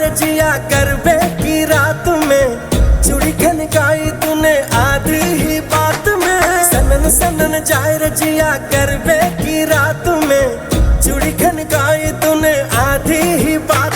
रजिया करबे की रात में, चूड़ी खनकाई तूने आधी ही बात में। सनन सनन जाए रजिया करबे की रात में, चूड़ी खनकाई तूने आधी ही बात